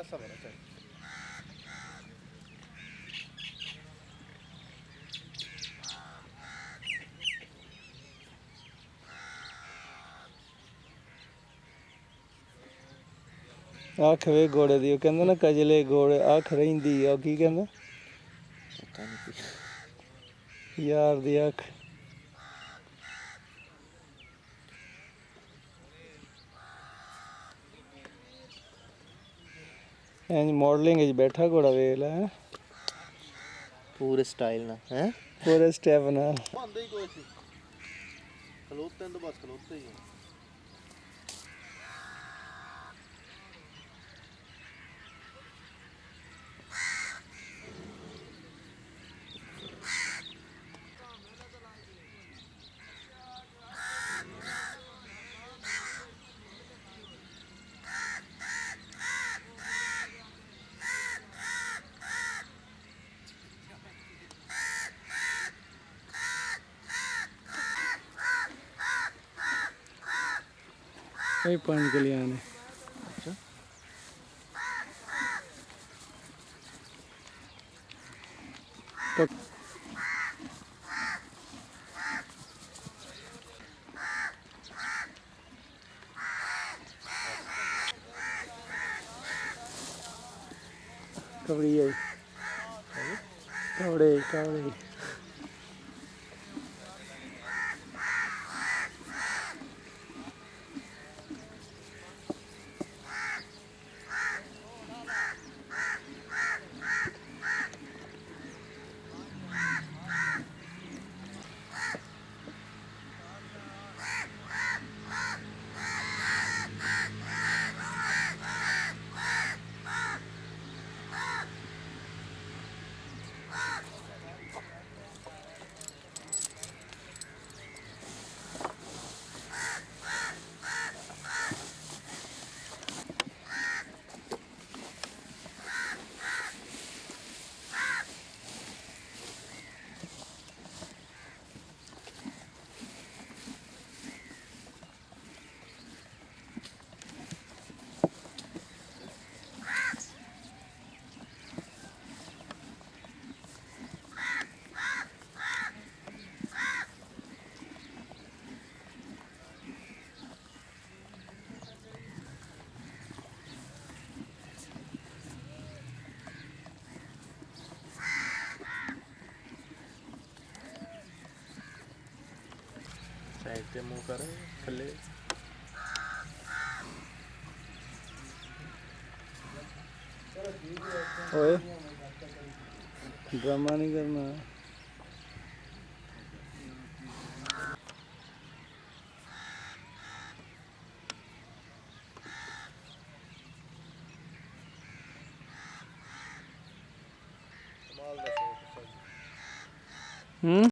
ऐसा बड़ा चाहिए। ਅੱਖ ਵੇ ਘੋੜੇ ਦੀ, ਉਹ ਕਹਿੰਦਾ ਨਾ ਕਜਲੇ ਘੋੜੇ ਅੱਖ ਰਹਿੰਦੀ ਆ, ਉਹ ਕੀ ਕਹਿੰਦਾ पता नहीं ਯਾਰ ਦੀ ਅੱਖ। ਇੰਜ ਮਾਡਲਿੰਗ 'ਚ ਬੈਠਾ ਘੋੜਾ ਵੇਖ ਲੈ ਹੈਂ। पूरे स्टाइल ना है। ਪੂਰੇ ਸਟੈਪ ਨਾਲ। बंदे ही कोई सी खलोते हैं तो बस खलोते ही हैं। ਇਹ ਪੰਜ ਗਲੀਆਂ ਨੇ। अच्छा ਕਬੜੀ ਆਈ ਕਬੜੇ ਕਬੜੇ। साइड पे मुंह कर थले ਓਏ ਡਰਾਮਾ ਨਹੀਂ ਕਰਨਾ। कमाल दा शौक है। ਹੂੰ